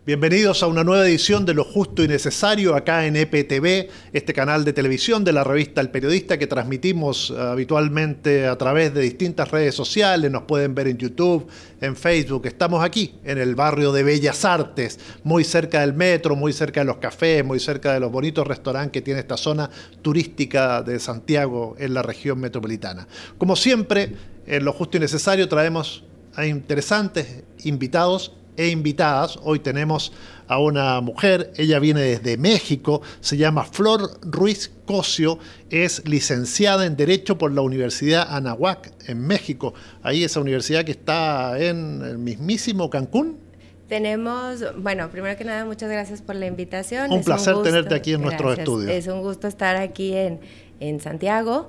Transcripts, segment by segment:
Bienvenidos a una nueva edición de Lo Justo y Necesario acá en EPTV, este canal de televisión de la revista El Periodista que transmitimos habitualmente a través de distintas redes sociales. Nos pueden ver en YouTube, en Facebook. Estamos aquí en el barrio de Bellas Artes, muy cerca del metro, muy cerca de los cafés, muy cerca de los bonitos restaurantes que tiene esta zona turística de Santiago en la región metropolitana. Como siempre, en Lo Justo y Necesario traemos a interesantes invitados e invitadas. Hoy tenemos a una mujer, ella viene desde México, se llama Flor Ruiz Cosio, es licenciada en Derecho por la Universidad Anáhuac en México. Ahí esa universidad que está en el mismísimo Cancún. Tenemos, bueno, primero que nada, muchas gracias por la invitación. Un placer tenerte aquí en nuestros estudios. Es un gusto estar aquí en Santiago.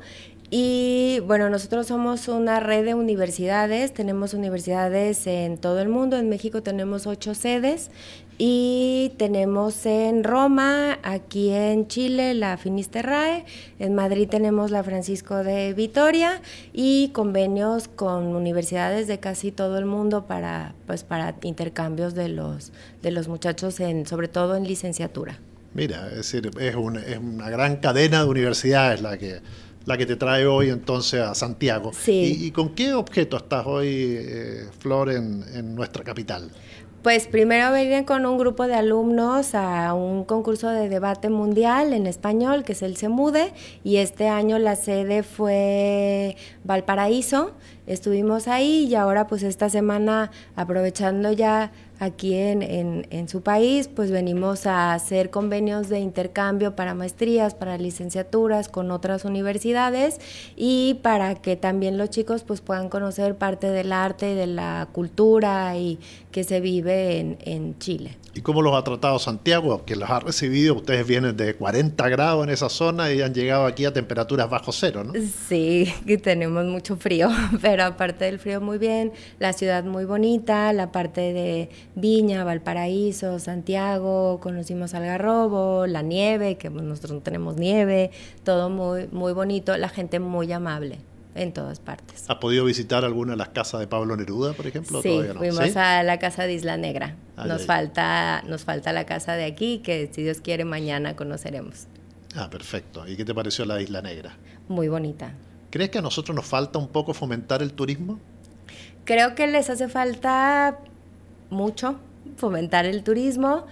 Y bueno, nosotros somos una red de universidades, tenemos universidades en todo el mundo. En México tenemos 8 sedes y tenemos en Roma, aquí en Chile la Finisterrae, en Madrid tenemos la Francisco de Vitoria y convenios con universidades de casi todo el mundo para intercambios de los muchachos, sobre todo en licenciatura. Mira, es decir, es una gran cadena de universidades la que te trae hoy entonces a Santiago. Sí. ¿Y con qué objeto estás hoy, Flor, en nuestra capital? Pues primero vienen con un grupo de alumnos a un concurso de debate mundial en español, que es el CEMUDE, y este año la sede fue Valparaíso. Estuvimos ahí y ahora pues esta semana, aprovechando ya aquí en su país, pues venimos a hacer convenios de intercambio para maestrías, para licenciaturas con otras universidades y para que también los chicos pues puedan conocer parte del arte y de la cultura y que se vive en Chile. ¿Y cómo los ha tratado Santiago? Que los ha recibido, ustedes vienen de 40 grados en esa zona y han llegado aquí a temperaturas bajo cero, ¿no? Sí, que tenemos mucho frío, pero aparte del frío muy bien, la ciudad muy bonita, la parte de Viña, Valparaíso, Santiago, conocimos Algarrobo, la nieve, que nosotros no tenemos nieve, todo muy, muy bonito, la gente muy amable en todas partes. ¿Has podido visitar alguna de las casas de Pablo Neruda, por ejemplo? Sí, ¿Todavía no? fuimos ¿Sí? a la casa de Isla Negra. Nos ay. falta la casa de aquí, que si Dios quiere mañana conoceremos. Ah, perfecto. ¿Y qué te pareció la Isla Negra? Muy bonita. ¿Crees que a nosotros nos falta un poco fomentar el turismo? Creo que les hace falta mucho fomentar el turismo.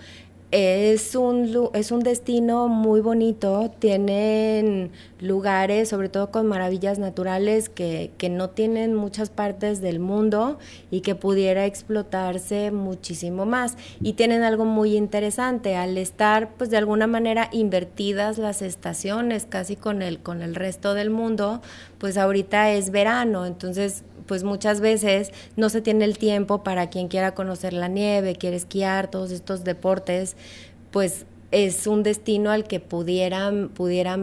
Es un destino muy bonito, tienen lugares, sobre todo con maravillas naturales que no tienen muchas partes del mundo y que pudiera explotarse muchísimo más. Y tienen algo muy interesante, al estar pues de alguna manera invertidas las estaciones casi con el resto del mundo, pues ahorita es verano, entonces pues muchas veces no se tiene el tiempo para quien quiera conocer la nieve, quiere esquiar, todos estos deportes, pues es un destino al que pudieran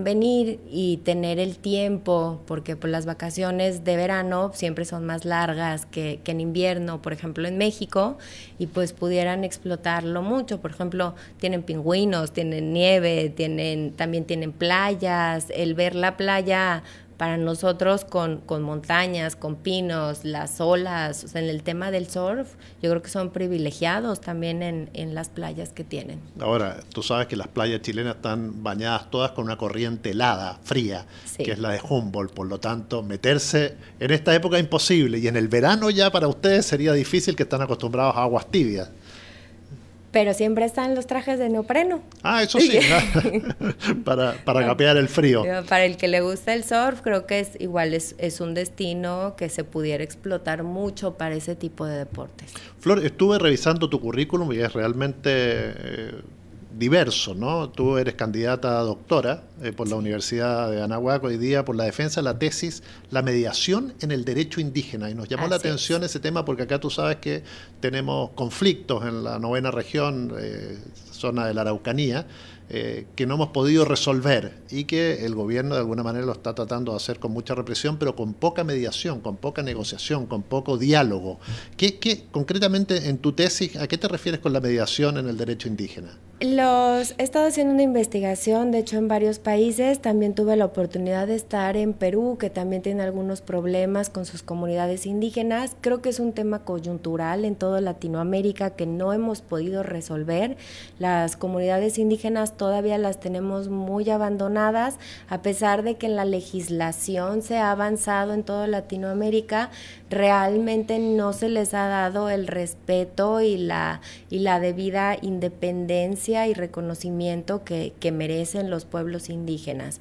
venir y tener el tiempo, porque pues las vacaciones de verano siempre son más largas que en invierno, por ejemplo en México, y pues pudieran explotarlo mucho. Por ejemplo, tienen pingüinos, tienen nieve, también tienen playas, el ver la playa para nosotros con montañas, con pinos, las olas, o sea, en el tema del surf, yo creo que son privilegiados también en las playas que tienen. Ahora, tú sabes que las playas chilenas están bañadas todas con una corriente helada, fría, Sí. que es la de Humboldt, por lo tanto, meterse en esta época es imposible, y en el verano ya para ustedes sería difícil, que están acostumbrados a aguas tibias. Pero siempre están los trajes de neopreno. Ah, eso sí, para capear el frío. Para el que le gusta el surf, creo que es un destino que se pudiera explotar mucho para ese tipo de deportes. Flor, estuve revisando tu currículum y es realmente diverso, ¿no? Tú eres candidata a doctora por la Universidad de Anáhuac hoy día por la defensa de la tesis La mediación en el derecho indígena, y nos llamó la atención ese tema porque acá tú sabes que tenemos conflictos en la 9ª región, zona de la Araucanía, que no hemos podido resolver y que el gobierno de alguna manera lo está tratando de hacer con mucha represión, pero con poca mediación, con poca negociación, con poco diálogo. ¿Qué concretamente en tu tesis, a qué te refieres con la mediación en el derecho indígena? He estado haciendo una investigación, de hecho en varios países, también tuve la oportunidad de estar en Perú, que también tiene algunos problemas con sus comunidades indígenas. Creo que es un tema coyuntural en toda Latinoamérica que no hemos podido resolver. Las comunidades indígenas todavía las tenemos muy abandonadas, a pesar de que en la legislación se ha avanzado en toda Latinoamérica, realmente no se les ha dado el respeto y la debida independencia y reconocimiento que merecen los pueblos indígenas.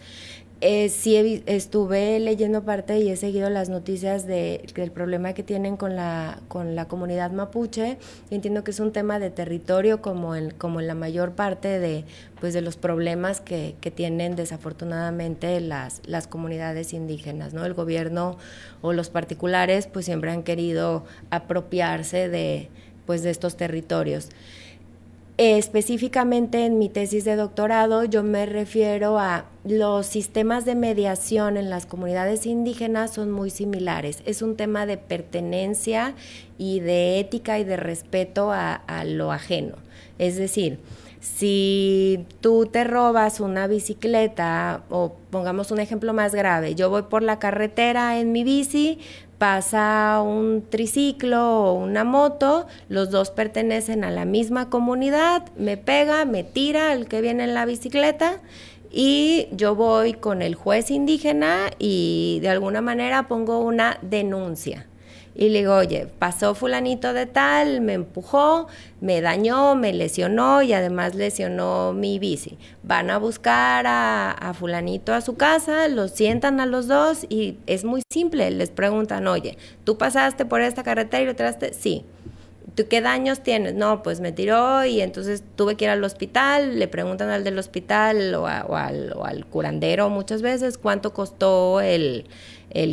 Sí estuve leyendo parte y he seguido las noticias del problema que tienen con la comunidad mapuche. Entiendo que es un tema de territorio como en la mayor parte de los problemas que tienen desafortunadamente las comunidades indígenas, ¿no? El gobierno o los particulares pues siempre han querido apropiarse de estos territorios. Específicamente en mi tesis de doctorado yo me refiero a los sistemas de mediación en las comunidades indígenas son muy similares. Es un tema de pertenencia y de ética y de respeto a lo ajeno. Es decir, si tú te robas una bicicleta, o pongamos un ejemplo más grave, yo voy por la carretera en mi bici, pasa un triciclo o una moto, los dos pertenecen a la misma comunidad, me pega, me tira el que viene en la bicicleta y yo voy con el juez indígena y de alguna manera pongo una denuncia. Y le digo, oye, pasó fulanito de tal, me empujó, me dañó, me lesionó y además lesionó mi bici. Van a buscar a fulanito a su casa, los sientan a los dos y es muy simple. Les preguntan, oye, ¿tú pasaste por esta carretera y lo traste? Sí. ¿Tú qué daños tienes? No, pues me tiró y entonces tuve que ir al hospital. Le preguntan al del hospital o al curandero muchas veces cuánto costó el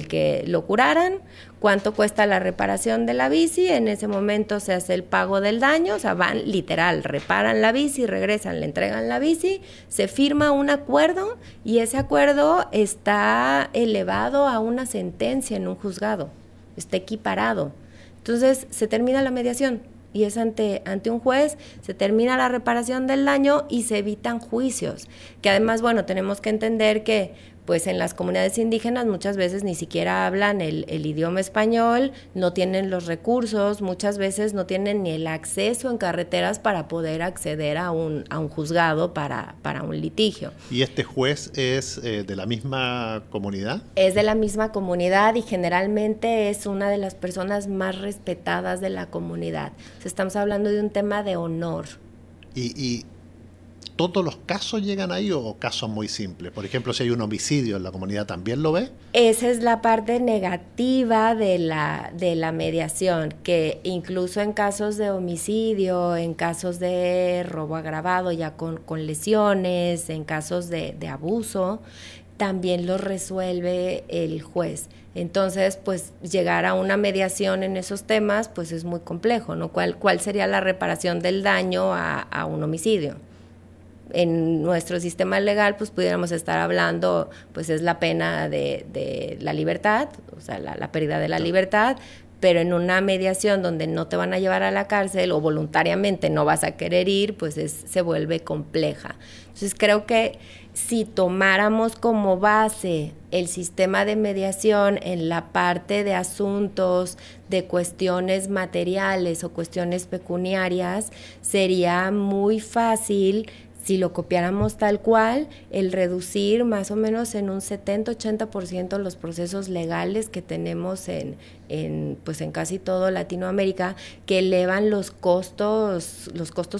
que lo curaran, cuánto cuesta la reparación de la bici. En ese momento se hace el pago del daño, o sea, van literal, reparan la bici, regresan, le entregan la bici, se firma un acuerdo y ese acuerdo está elevado a una sentencia en un juzgado, está equiparado. Entonces se termina la mediación y es ante un juez, se termina la reparación del daño y se evitan juicios, que además, bueno, tenemos que entender que pues en las comunidades indígenas muchas veces ni siquiera hablan el idioma español, no tienen los recursos, muchas veces no tienen ni el acceso en carreteras para poder acceder a un juzgado para un litigio. ¿Y este juez es de la misma comunidad? Es de la misma comunidad y generalmente es una de las personas más respetadas de la comunidad. O sea, estamos hablando de un tema de honor. ¿Y todos los casos llegan ahí o casos muy simples? Por ejemplo, si hay un homicidio en la comunidad, ¿también lo ve? Esa es la parte negativa de la mediación, que incluso en casos de homicidio, en casos de robo agravado ya con lesiones, en casos de abuso, también lo resuelve el juez. Entonces, pues llegar a una mediación en esos temas, pues es muy complejo, ¿no? ¿Cuál sería la reparación del daño a un homicidio? En nuestro sistema legal pues pudiéramos estar hablando, pues es la pena de la libertad, o sea, la pérdida de la libertad, pero en una mediación donde no te van a llevar a la cárcel o voluntariamente no vas a querer ir, pues se vuelve compleja. Entonces creo que si tomáramos como base el sistema de mediación en la parte de asuntos, de cuestiones materiales o cuestiones pecuniarias, sería muy fácil, si lo copiáramos tal cual, el reducir más o menos en un 70-80% los procesos legales que tenemos en casi todo Latinoamérica, que elevan los costos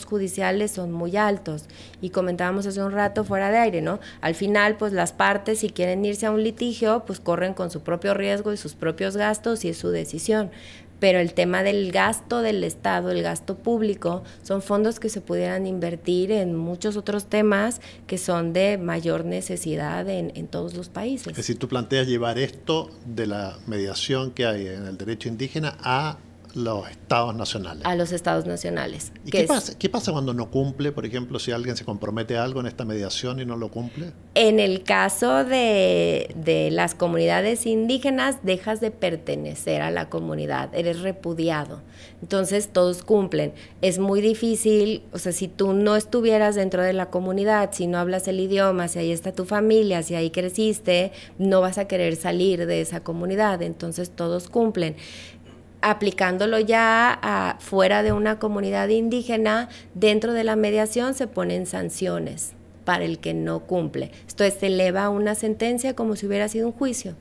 judiciales son muy altos. Y comentábamos hace un rato fuera de aire, ¿no? Al final, pues las partes, si quieren irse a un litigio, pues corren con su propio riesgo y sus propios gastos y es su decisión. Pero el tema del gasto del Estado, el gasto público, son fondos que se pudieran invertir en muchos otros temas que son de mayor necesidad en todos los países. Es decir, tú planteas llevar esto de la mediación que hay en el derecho indígena a los estados nacionales. A los estados nacionales. ¿Y qué pasa cuando no cumple? Por ejemplo, si alguien se compromete a algo en esta mediación y no lo cumple. En el caso de las comunidades indígenas, dejas de pertenecer a la comunidad, eres repudiado. Entonces todos cumplen. Es muy difícil, o sea, si tú no estuvieras dentro de la comunidad, si no hablas el idioma, si ahí está tu familia, si ahí creciste, no vas a querer salir de esa comunidad. Entonces todos cumplen. Aplicándolo ya fuera de una comunidad indígena, dentro de la mediación se ponen sanciones para el que no cumple. Esto es, se eleva una sentencia como si hubiera sido un juicio.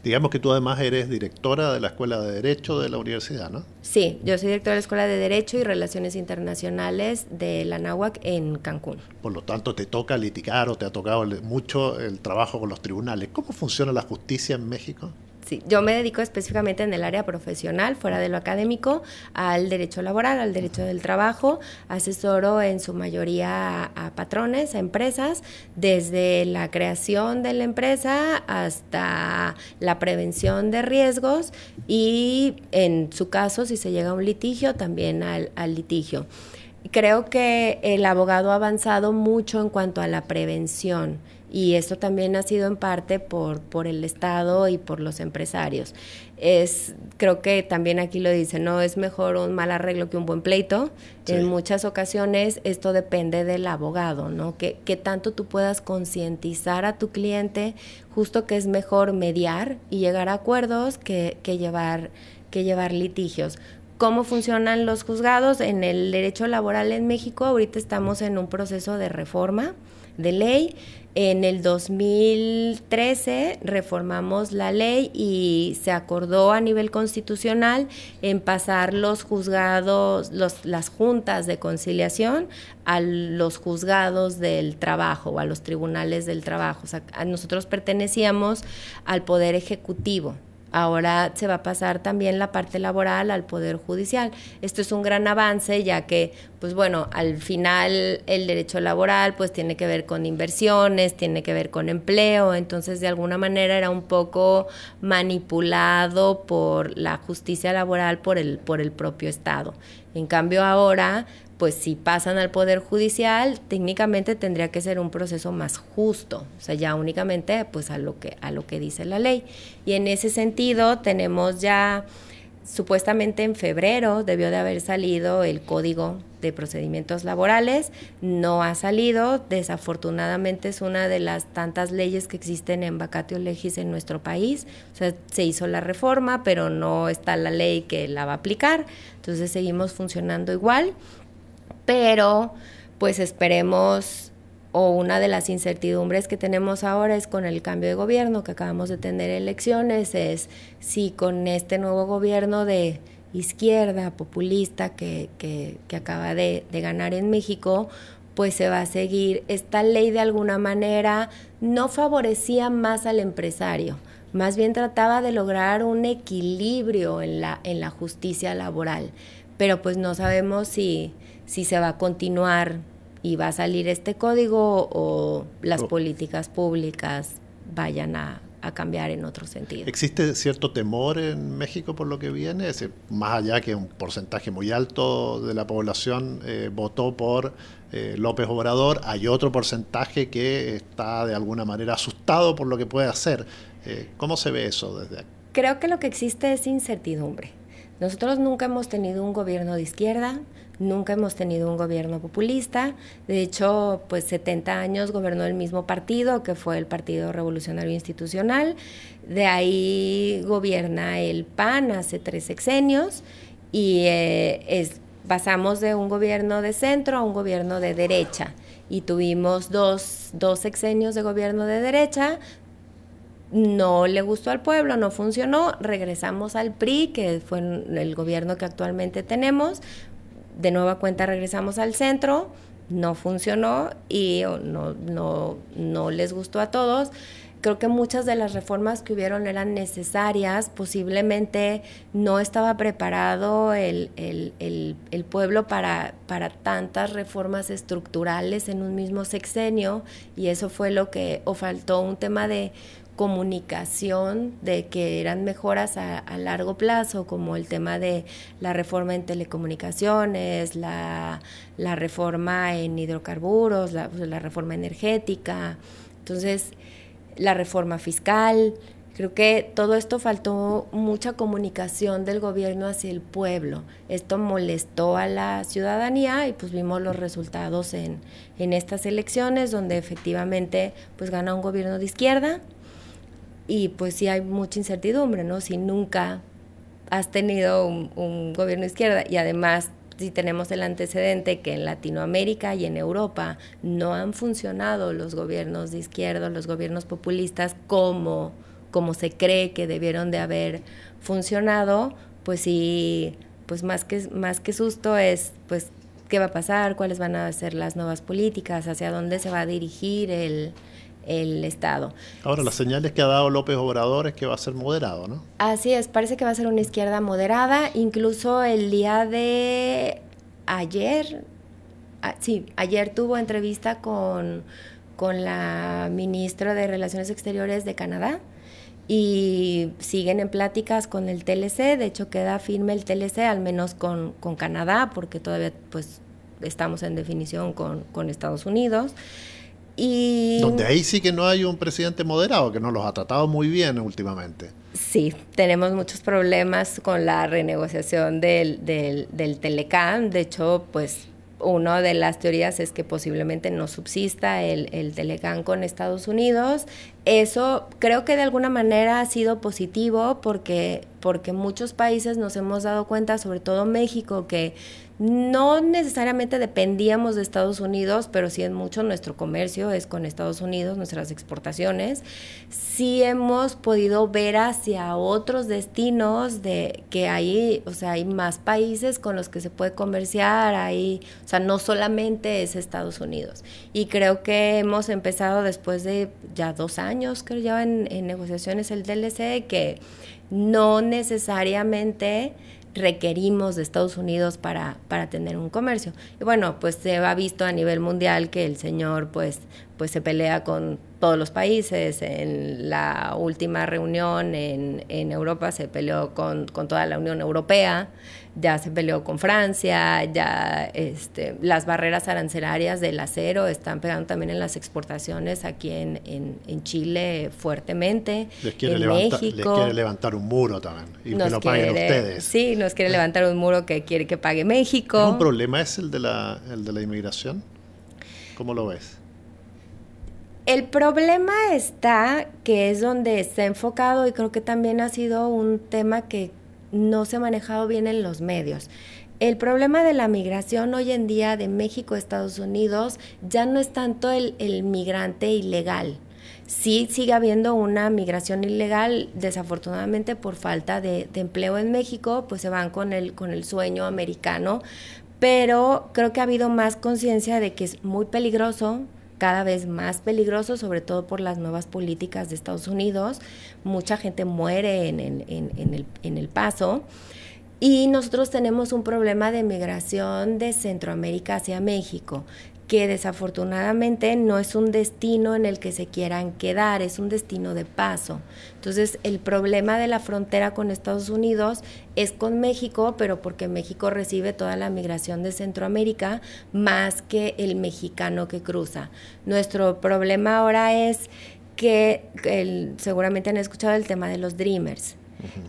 Digamos que tú además eres directora de la Escuela de Derecho de la universidad, ¿no? Sí, yo soy directora de la Escuela de Derecho y Relaciones Internacionales de la Anáhuac en Cancún. Por lo tanto, te toca litigar o te ha tocado mucho el trabajo con los tribunales. ¿Cómo funciona la justicia en México? Sí, yo me dedico específicamente en el área profesional, fuera de lo académico, al derecho laboral, al derecho del trabajo. Asesoro en su mayoría a patrones, a empresas, desde la creación de la empresa hasta la prevención de riesgos y, en su caso, si se llega a un litigio, también al litigio. Creo que el abogado ha avanzado mucho en cuanto a la prevención. Y esto también ha sido en parte por el Estado y por los empresarios. Creo que también aquí lo dicen, no es mejor un mal arreglo que un buen pleito. Sí. En muchas ocasiones esto depende del abogado, ¿no? Que tanto tú puedas concientizar a tu cliente, justo que es mejor mediar y llegar a acuerdos que llevar litigios. ¿Cómo funcionan los juzgados? En el derecho laboral en México ahorita estamos en un proceso de reforma de ley. En el 2013 reformamos la ley y se acordó a nivel constitucional en pasar los juzgados, las juntas de conciliación a los juzgados del trabajo o a los tribunales del trabajo. O sea, nosotros pertenecíamos al Poder Ejecutivo. Ahora se va a pasar también la parte laboral al Poder Judicial. Esto es un gran avance, ya que, pues bueno, al final el derecho laboral pues tiene que ver con inversiones, tiene que ver con empleo, entonces de alguna manera era un poco manipulado por la justicia laboral por el propio Estado. En cambio ahora, pues si pasan al Poder Judicial, técnicamente tendría que ser un proceso más justo, o sea, ya únicamente pues a lo que dice la ley. Y en ese sentido tenemos ya, supuestamente en febrero debió de haber salido el Código de Procedimientos Laborales, no ha salido, desafortunadamente es una de las tantas leyes que existen en vacatio legis en nuestro país, o sea, se hizo la reforma, pero no está la ley que la va a aplicar, entonces seguimos funcionando igual. Pero pues esperemos, o una de las incertidumbres que tenemos ahora es con el cambio de gobierno, que acabamos de tener elecciones, es si con este nuevo gobierno de izquierda populista que acaba de ganar en México, pues se va a seguir. Esta ley de alguna manera no favorecía más al empresario, más bien trataba de lograr un equilibrio en la justicia laboral, pero pues no sabemos si se va a continuar y va a salir este código o las políticas públicas vayan a cambiar en otro sentido. ¿Existe cierto temor en México por lo que viene? Es decir, más allá que un porcentaje muy alto de la población votó por López Obrador, hay otro porcentaje que está de alguna manera asustado por lo que puede hacer. ¿Cómo se ve eso desde aquí? Creo que lo que existe es incertidumbre. Nosotros nunca hemos tenido un gobierno de izquierda, nunca hemos tenido un gobierno populista. De hecho, pues 70 años gobernó el mismo partido, que fue el Partido Revolucionario Institucional. De ahí gobierna el PAN hace 3 sexenios y pasamos de un gobierno de centro a un gobierno de derecha. Y tuvimos dos sexenios de gobierno de derecha. No le gustó al pueblo, no funcionó, regresamos al PRI, que fue el gobierno que actualmente tenemos, de nueva cuenta regresamos al centro, no funcionó y no les gustó a todos. Creo que muchas de las reformas que hubieron eran necesarias, posiblemente no estaba preparado el pueblo para tantas reformas estructurales en un mismo sexenio, y eso fue lo que, o faltó un tema de comunicación de que eran mejoras a largo plazo, como el tema de la reforma en telecomunicaciones, la reforma en hidrocarburos, la reforma energética, entonces la reforma fiscal. Creo que todo esto faltó mucha comunicación del gobierno hacia el pueblo. Esto molestó a la ciudadanía y pues vimos los resultados en estas elecciones, donde efectivamente pues gana un gobierno de izquierda y pues sí hay mucha incertidumbre, ¿no? Si nunca has tenido un gobierno de izquierda y además si tenemos el antecedente que en Latinoamérica y en Europa no han funcionado los gobiernos de izquierda, los gobiernos populistas como se cree que debieron de haber funcionado, pues sí, pues más que susto es, pues, ¿qué va a pasar? ¿Cuáles van a ser las nuevas políticas? ¿Hacia dónde se va a dirigir el Estado? Ahora, las señales que ha dado López Obrador es que va a ser moderado, ¿no? Así es, parece que va a ser una izquierda moderada, incluso el día de ayer, ayer tuvo entrevista con la ministra de Relaciones Exteriores de Canadá, y siguen en pláticas con el TLC, de hecho queda firme el TLC, al menos con Canadá, porque todavía pues estamos en definición con Estados Unidos. Y donde ahí sí que no hay un presidente moderado, que nos los ha tratado muy bien últimamente. Sí, tenemos muchos problemas con la renegociación del Telecán, de hecho pues una de las teorías es que posiblemente no subsista el Telecán con Estados Unidos. Eso creo que de alguna manera ha sido positivo porque muchos países nos hemos dado cuenta, sobre todo México, que no necesariamente dependíamos de Estados Unidos, pero sí en mucho nuestro comercio es con Estados Unidos, nuestras exportaciones. Sí hemos podido ver hacia otros destinos de que hay, o sea, hay más países con los que se puede comerciar, o sea, no solamente es Estados Unidos. Y creo que hemos empezado después de ya 2 años, creo ya en negociaciones el TLC, que no necesariamente requerimos de Estados Unidos para tener un comercio. Y bueno, pues se ha visto a nivel mundial que el señor pues se pelea con todos los países. En la última reunión en Europa se peleó con toda la Unión Europea, ya se peleó con Francia, ya las barreras arancelarias del acero están pegando también en las exportaciones aquí en Chile fuertemente, en México. Les quiere levantar un muro también y que lo paguen ustedes. Sí, nos quiere levantar un muro que quiere que pague México. ¿Es un problema ese el de la inmigración? ¿Cómo lo ves? El problema está que es donde se ha enfocado y creo que también ha sido un tema que no se ha manejado bien en los medios. El problema de la migración hoy en día de México a Estados Unidos ya no es tanto el migrante ilegal. Sí sigue habiendo una migración ilegal, desafortunadamente por falta de empleo en México, pues se van con el sueño americano, pero creo que ha habido más conciencia de que es muy peligroso, cada vez más peligroso, sobre todo por las nuevas políticas de Estados Unidos. Mucha gente muere en el paso. Y nosotros tenemos un problema de migración de Centroamérica hacia México, que desafortunadamente no es un destino en el que se quieran quedar, es un destino de paso. Entonces, el problema de la frontera con Estados Unidos es con México, pero porque México recibe toda la migración de Centroamérica, más que el mexicano que cruza. Nuestro problema ahora es que seguramente han escuchado el tema de los Dreamers.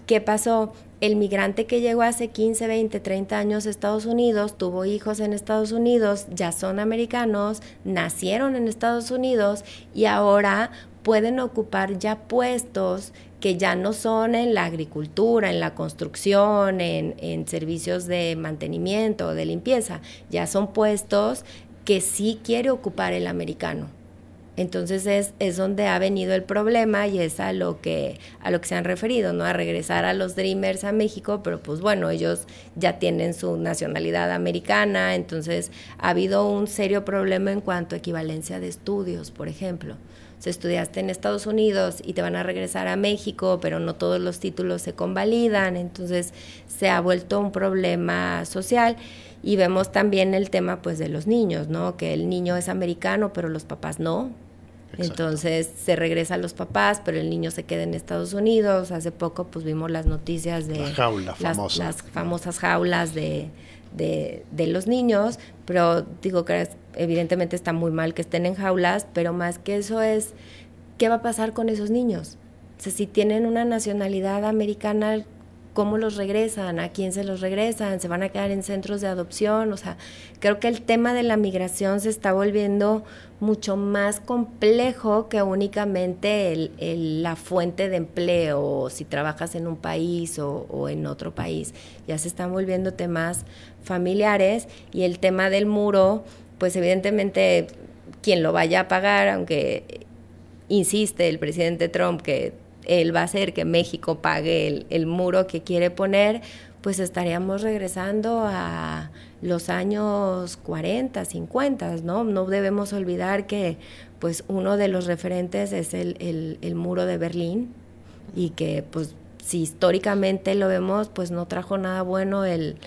¿Qué pasó? El migrante que llegó hace 15, 20, 30 años a Estados Unidos, tuvo hijos en Estados Unidos, ya son americanos, nacieron en Estados Unidos y ahora pueden ocupar ya puestos que ya no son en la agricultura, en la construcción, en servicios de mantenimiento, de limpieza, ya son puestos que sí quiere ocupar el americano. Entonces es donde ha venido el problema y es a lo que se han referido, ¿no? A regresar a los Dreamers a México, pero pues bueno, ellos ya tienen su nacionalidad americana, entonces ha habido un serio problema en cuanto a equivalencia de estudios, por ejemplo. Si estudiaste en Estados Unidos y te van a regresar a México, pero no todos los títulos se convalidan, entonces se ha vuelto un problema social. Y vemos también el tema pues de los niños, ¿no? Que el niño es americano, pero los papás no. Entonces se regresa a los papás, pero el niño se queda en Estados Unidos. Hace poco pues vimos las noticias de las famosas jaulas de los niños, pero digo que evidentemente está muy mal que estén en jaulas, pero más que eso es, ¿qué va a pasar con esos niños? O sea, si tienen una nacionalidad americana, ¿cómo los regresan? ¿A quién se los regresan? ¿Se van a quedar en centros de adopción? O sea, creo que el tema de la migración se está volviendo mucho más complejo que únicamente la fuente de empleo, si trabajas en un país o en otro país. Ya se están volviendo temas familiares, y el tema del muro, pues evidentemente quien lo vaya a pagar, aunque insiste el presidente Trump que él va a hacer que México pague el muro que quiere poner, pues estaríamos regresando a los años 40, 50, ¿no? No debemos olvidar que pues uno de los referentes es el muro de Berlín, y que pues si históricamente lo vemos, pues no trajo nada bueno el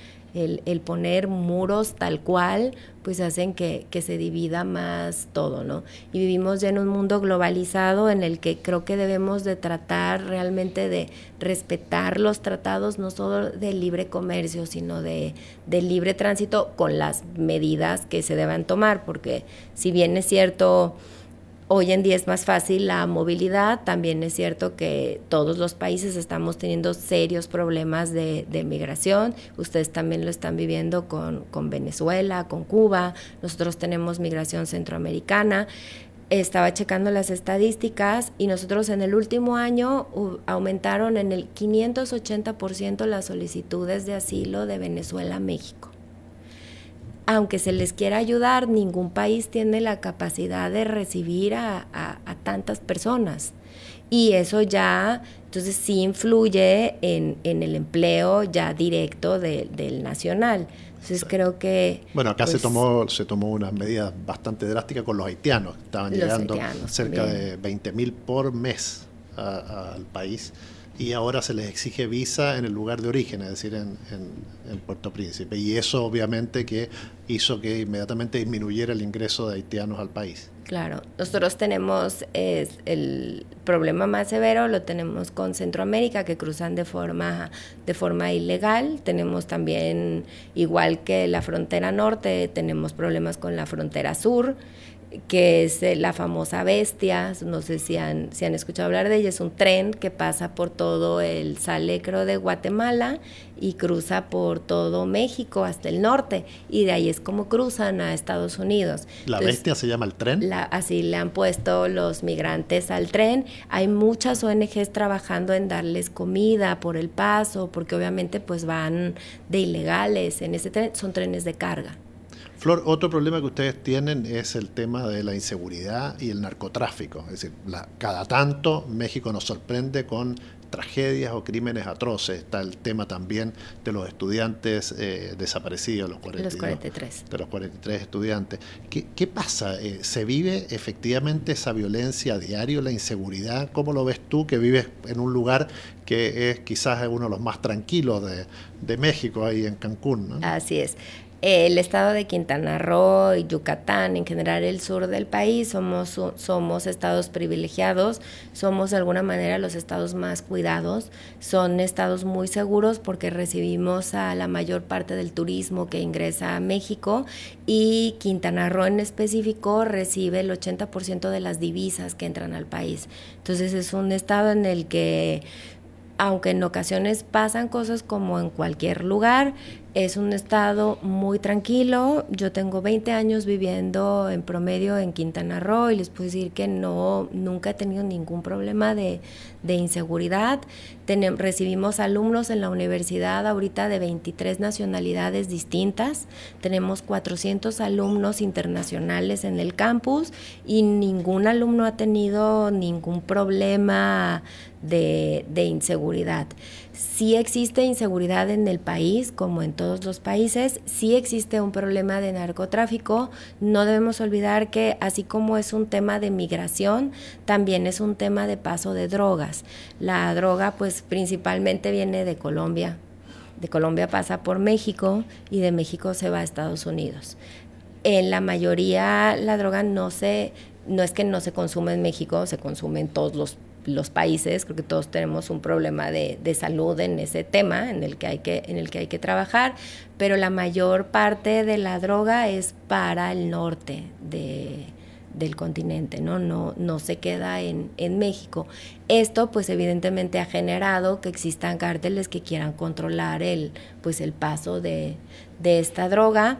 poner muros tal cual, pues hacen que se divida más todo, ¿no? Y vivimos ya en un mundo globalizado en el que creo que debemos de tratar realmente de respetar los tratados, no solo de libre comercio, sino de libre tránsito, con las medidas que se deban tomar, porque si bien es cierto, hoy en día es más fácil la movilidad, también es cierto que todos los países estamos teniendo serios problemas de migración. Ustedes también lo están viviendo con Venezuela, con Cuba. Nosotros tenemos migración centroamericana. Estaba checando las estadísticas y nosotros en el último año aumentaron en el 580% las solicitudes de asilo de Venezuela a México. Aunque se les quiera ayudar, ningún país tiene la capacidad de recibir a tantas personas. Y eso ya, entonces sí influye en el empleo ya directo del nacional. Entonces creo que... Bueno, acá pues, se tomó unas medidas bastante drásticas con los haitianos. Estaban llegando cerca de 20.000 por mes al país. Y ahora se les exige visa en el lugar de origen, es decir, en Puerto Príncipe. Y eso obviamente que hizo que inmediatamente disminuyera el ingreso de haitianos al país. Claro, nosotros tenemos el problema más severo, lo tenemos con Centroamérica, que cruzan de forma ilegal. Tenemos también, igual que la frontera norte, tenemos problemas con la frontera sur, que es la famosa Bestia. No sé si han escuchado hablar de ella. Es un tren que pasa por todo sale creo de Guatemala y cruza por todo México hasta el norte, y de ahí es como cruzan a Estados Unidos. ¿La Bestia se llama el tren? Así le han puesto los migrantes al tren. Hay muchas ONGs trabajando en darles comida por el paso, porque obviamente pues van de ilegales en ese tren. Son trenes de carga. Flor, otro problema que ustedes tienen es el tema de la inseguridad y el narcotráfico. Es decir, cada tanto México nos sorprende con tragedias o crímenes atroces. Está el tema también de los estudiantes desaparecidos, los 43. De los 43 estudiantes. ¿Qué pasa? ¿Se vive efectivamente esa violencia a diario, la inseguridad? ¿Cómo lo ves tú, que vives en un lugar que es quizás uno de los más tranquilos de México, ahí en Cancún, ¿no? Así es. El estado de Quintana Roo y Yucatán, en general el sur del país, somos estados privilegiados, somos de alguna manera los estados más cuidados, son estados muy seguros porque recibimos a la mayor parte del turismo que ingresa a México, y Quintana Roo en específico recibe el 80% de las divisas que entran al país. Entonces es un estado en el que, aunque en ocasiones pasan cosas como en cualquier lugar, es un estado muy tranquilo. Yo tengo 20 años viviendo en promedio en Quintana Roo y les puedo decir que nunca he tenido ningún problema de inseguridad. Recibimos alumnos en la universidad ahorita de 23 nacionalidades distintas. Tenemos 400 alumnos internacionales en el campus y ningún alumno ha tenido ningún problema de inseguridad. Sí existe inseguridad en el país, como en todos los países, sí existe un problema de narcotráfico. No debemos olvidar que así como es un tema de migración, también es un tema de paso de drogas. La droga pues principalmente viene de Colombia pasa por México y de México se va a Estados Unidos. En la mayoría la droga no se no es que no se consume en México, se consume en todos los países. Creo que todos tenemos un problema de salud en ese tema en el que hay que trabajar, pero la mayor parte de la droga es para el norte del continente, no se queda en México. Esto pues evidentemente ha generado que existan cárteles que quieran controlar el paso de esta droga.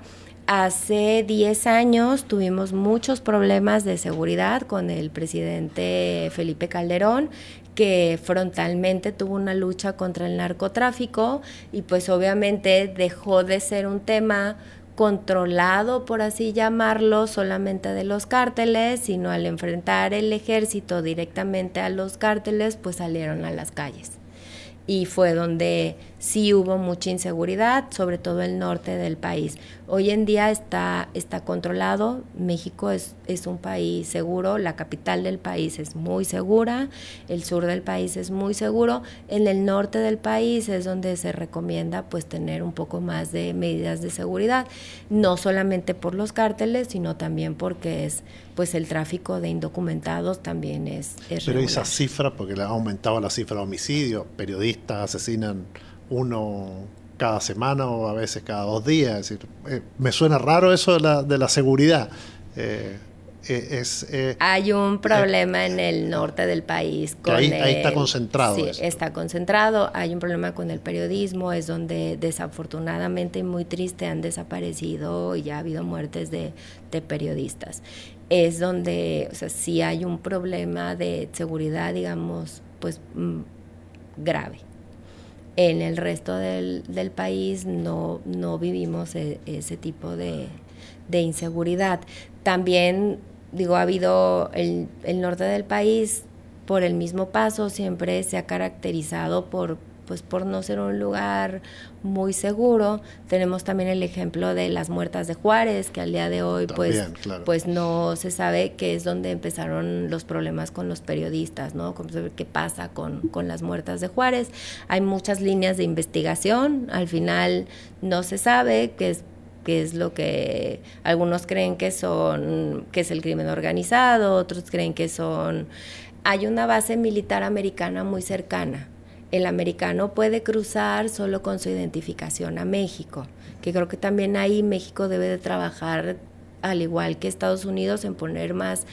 Hace 10 años tuvimos muchos problemas de seguridad con el presidente Felipe Calderón, que frontalmente tuvo una lucha contra el narcotráfico y pues obviamente dejó de ser un tema controlado, por así llamarlo, solamente de los cárteles, sino al enfrentar el ejército directamente a los cárteles, pues salieron a las calles. Y fue donde sí hubo mucha inseguridad, sobre todo el norte del país. Hoy en día está controlado. México es un país seguro, la capital del país es muy segura, el sur del país es muy seguro. En el norte del país es donde se recomienda pues tener un poco más de medidas de seguridad, no solamente por los cárteles, sino también porque es pues el tráfico de indocumentados también es Pero regular. esa cifra, porque le ha aumentado la cifra de homicidios, periodistas asesinan uno cada semana o a veces cada 2 días. Es decir, me suena raro eso de la seguridad. Hay un problema en el norte del país. Ahí está concentrado. Sí, eso. Está concentrado. Hay un problema con el periodismo, es donde desafortunadamente y muy triste han desaparecido y ya ha habido muertes de periodistas. Es donde, o sea, sí hay un problema de seguridad, digamos, pues grave. En el resto del país no vivimos ese tipo de inseguridad. También, ha habido el norte del país, por el mismo paso, siempre se ha caracterizado por no ser un lugar muy seguro. Tenemos también el ejemplo de las muertas de Juárez, que al día de hoy también, claro, pues no se sabe qué es donde empezaron los problemas con los periodistas, ¿no? ¿Qué pasa con las muertas de Juárez? Hay muchas líneas de investigación, al final no se sabe qué es lo que algunos creen que es el crimen organizado, otros creen que hay una base militar americana muy cercana. El americano puede cruzar solo con su identificación a México, que creo que también ahí México debe de trabajar, al igual que Estados Unidos, en poner más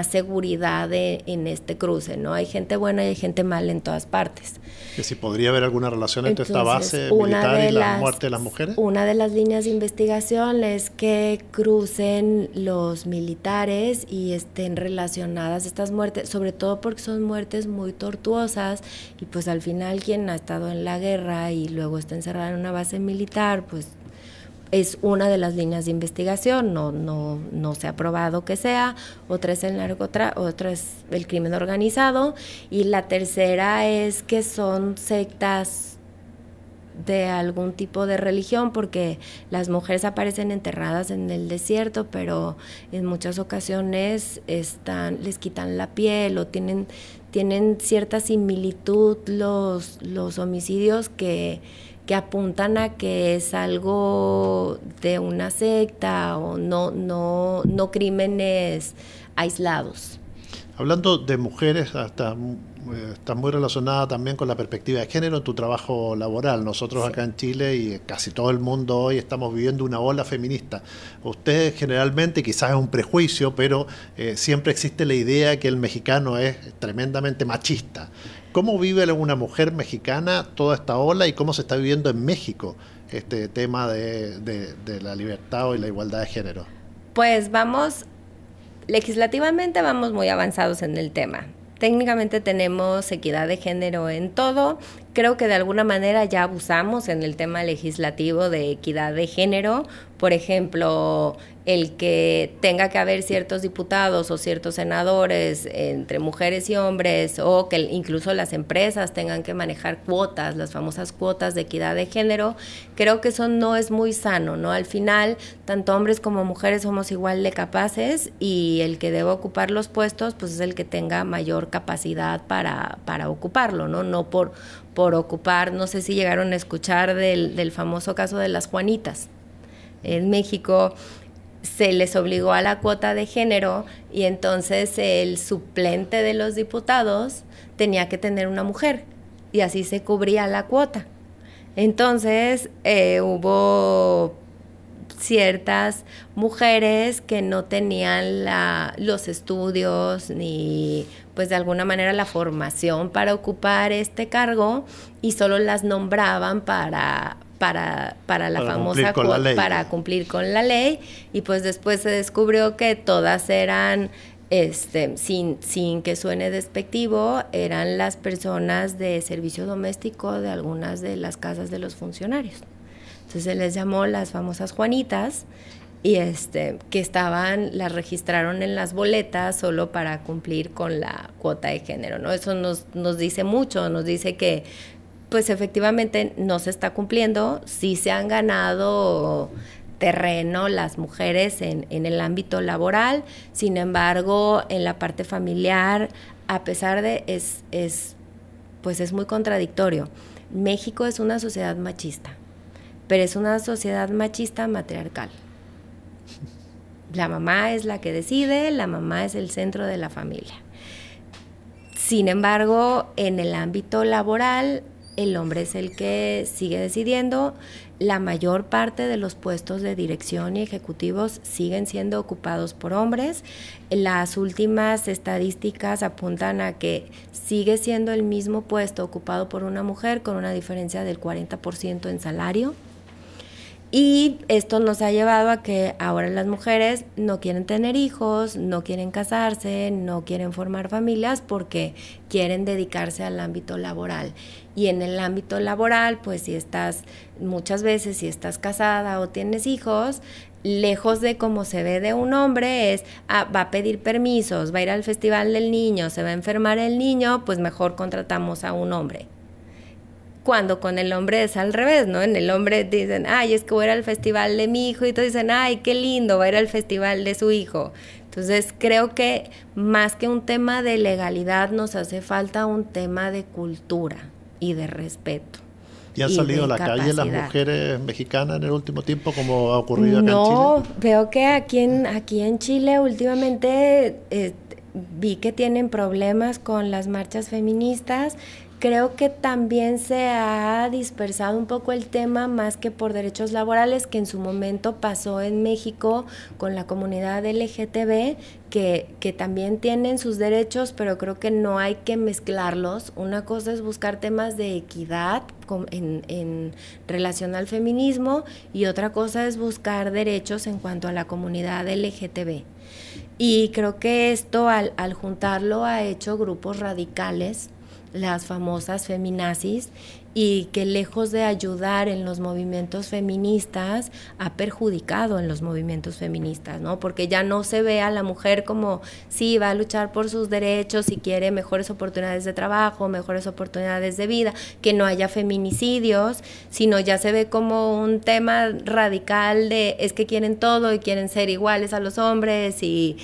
seguridad en este cruce, ¿no? Hay gente buena y hay gente mala en todas partes. ¿Que si podría haber alguna relación entre esta base militar y la muerte de las mujeres? Una de las líneas de investigación es que crucen los militares y estén relacionadas estas muertes, sobre todo porque son muertes muy tortuosas y pues al final quien ha estado en la guerra y luego está encerrado en una base militar, pues es una de las líneas de investigación, no se ha probado que sea. Otra es otra es el crimen organizado, y la tercera es que son sectas de algún tipo de religión, porque las mujeres aparecen enterradas en el desierto, pero en muchas ocasiones les quitan la piel o tienen cierta similitud los homicidios que apuntan a que es algo de una secta o no crímenes aislados. Hablando de mujeres, está muy relacionada también con la perspectiva de género en tu trabajo laboral. Nosotros sí, acá en Chile y casi todo el mundo hoy estamos viviendo una ola feminista. Ustedes generalmente, quizás es un prejuicio, pero siempre existe la idea que el mexicano es tremendamente machista. ¿Cómo vive una mujer mexicana toda esta ola y cómo se está viviendo en México este tema de la libertad y la igualdad de género? Pues legislativamente vamos muy avanzados en el tema. Técnicamente tenemos equidad de género en todo. Creo que de alguna manera ya abusamos en el tema legislativo de equidad de género. Por ejemplo, el que tenga que haber ciertos diputados o ciertos senadores entre mujeres y hombres, o que incluso las empresas tengan que manejar cuotas, las famosas cuotas de equidad de género, creo que eso no es muy sano, ¿no? Al final, tanto hombres como mujeres somos igual de capaces, y el que debe ocupar los puestos pues es el que tenga mayor capacidad para ocuparlo, ¿no? No por ocupar. No sé si llegaron a escuchar del famoso caso de las Juanitas. En México se les obligó a la cuota de género y entonces el suplente de los diputados tenía que tener una mujer y así se cubría la cuota. Entonces hubo ciertas mujeres que no tenían los estudios ni pues de alguna manera la formación para ocupar este cargo y solo las nombraban para la famosa cuota, para cumplir con la ley, y pues después se descubrió que todas eran sin que suene despectivo, eran las personas de servicio doméstico de algunas de las casas de los funcionarios. Entonces se les llamó las famosas Juanitas y que las registraron en las boletas solo para cumplir con la cuota de género, ¿no? Eso nos dice mucho, nos dice que pues efectivamente no se está cumpliendo, sí se han ganado terreno las mujeres en el ámbito laboral, sin embargo, en la parte familiar, a pesar de pues es muy contradictorio. México es una sociedad machista, pero es una sociedad machista matriarcal. La mamá es la que decide, la mamá es el centro de la familia. Sin embargo, en el ámbito laboral, el hombre es el que sigue decidiendo. La mayor parte de los puestos de dirección y ejecutivos siguen siendo ocupados por hombres. Las últimas estadísticas apuntan a que sigue siendo el mismo puesto ocupado por una mujer con una diferencia del 40% en salario. Y esto nos ha llevado a que ahora las mujeres no quieren tener hijos, no quieren casarse, no quieren formar familias porque quieren dedicarse al ámbito laboral. Y en el ámbito laboral, pues muchas veces si estás casada o tienes hijos, lejos de cómo se ve de un hombre va a pedir permisos, va a ir al festival del niño, se va a enfermar el niño, pues mejor contratamos a un hombre. Cuando con el hombre es al revés, ¿no? En el hombre dicen, ay, es que voy a ir al festival de mi hijo, y todos dicen, ay, qué lindo, va a ir al festival de su hijo. Entonces creo que más que un tema de legalidad nos hace falta un tema de cultura y de respeto. ¿Y han salido a la calle las mujeres mexicanas en el último tiempo, como ha ocurrido acá en Chile? No, veo que aquí en Chile últimamente vi que tienen problemas con las marchas feministas. Creo que también se ha dispersado un poco el tema, más que por derechos laborales, que en su momento pasó en México con la comunidad LGTB, que también tienen sus derechos, pero creo que no hay que mezclarlos. Una cosa es buscar temas de equidad en relación al feminismo, y otra cosa es buscar derechos en cuanto a la comunidad LGTB. Y creo que esto, al juntarlo, ha hecho grupos radicales, las famosas feminazis, y que lejos de ayudar en los movimientos feministas, ha perjudicado en los movimientos feministas, ¿no? Porque ya no se ve a la mujer como, sí, va a luchar por sus derechos y quiere mejores oportunidades de trabajo, mejores oportunidades de vida, que no haya feminicidios, sino ya se ve como un tema radical de, es que quieren todo y quieren ser iguales a los hombres, y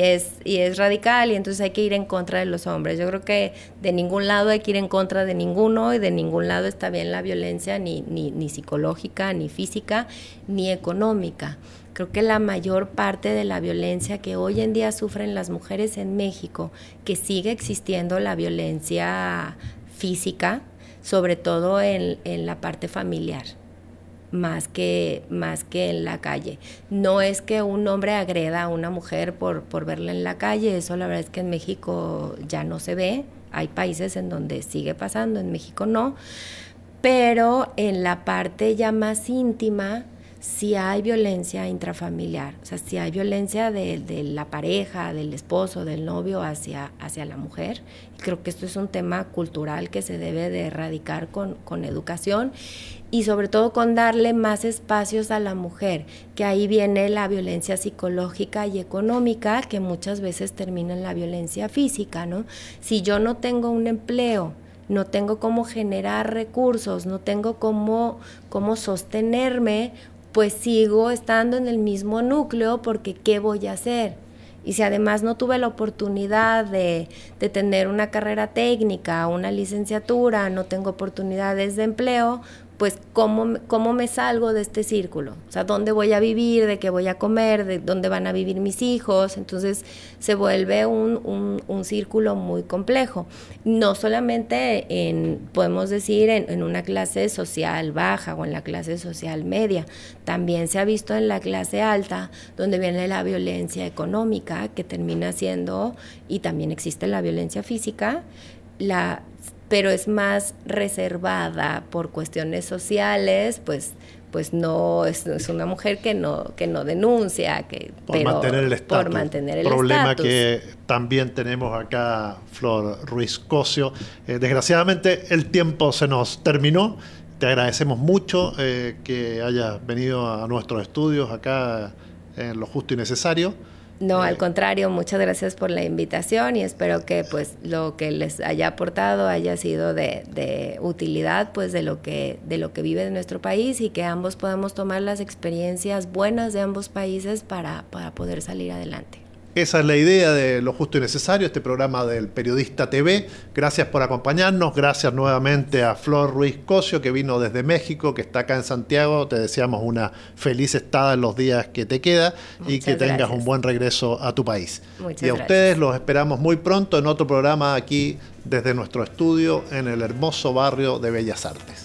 es radical, y entonces hay que ir en contra de los hombres. Yo creo que de ningún lado hay que ir en contra de ninguno, y de ningún lado está bien la violencia, ni psicológica, ni física, ni económica. Creo que la mayor parte de la violencia que hoy en día sufren las mujeres en México, que sigue existiendo la violencia física, sobre todo en la parte familiar, más que en la calle. No es que un hombre agreda a una mujer por verla en la calle, eso la verdad es que en México ya no se ve. Hay países en donde sigue pasando, en México no, pero en la parte ya más íntima sí hay violencia intrafamiliar, o sea, sí hay violencia de la pareja, del esposo, del novio hacia la mujer. Y creo que esto es un tema cultural que se debe de erradicar con educación, y sobre todo con darle más espacios a la mujer, que ahí viene la violencia psicológica y económica, que muchas veces termina en la violencia física, ¿no? Si yo no tengo un empleo, no tengo cómo generar recursos, no tengo cómo sostenerme, pues sigo estando en el mismo núcleo, porque ¿qué voy a hacer? Y si además no tuve la oportunidad de tener una carrera técnica, una licenciatura, no tengo oportunidades de empleo, pues cómo me salgo de este círculo, o sea, dónde voy a vivir, de qué voy a comer, de dónde van a vivir mis hijos. Entonces se vuelve un círculo muy complejo, no solamente podemos decir, en una clase social baja o en la clase social media, también se ha visto en la clase alta, donde viene la violencia económica, que termina siendo, y también existe la violencia física, pero es más reservada por cuestiones sociales, pues no es una mujer que no denuncia, por mantener el estatus. Por mantener el problema estatus. Que también tenemos acá, Flor Ruiz Cosio. Desgraciadamente el tiempo se nos terminó. Te agradecemos mucho que hayas venido a nuestros estudios acá en Lo Justo y Necesario. No, al contrario, muchas gracias por la invitación y espero que pues lo que les haya aportado haya sido de utilidad, pues de lo que vive nuestro país, y que ambos podamos tomar las experiencias buenas de ambos países para poder salir adelante. Esa es la idea de Lo Justo y Necesario, este programa del Periodista TV. Gracias por acompañarnos, gracias nuevamente a Flor Ruiz Cosio, que vino desde México, que está acá en Santiago. Te deseamos una feliz estada en los días que te queda y que tengas un buen regreso a tu país. Y a ustedes los esperamos muy pronto en otro programa aquí desde nuestro estudio en el hermoso barrio de Bellas Artes.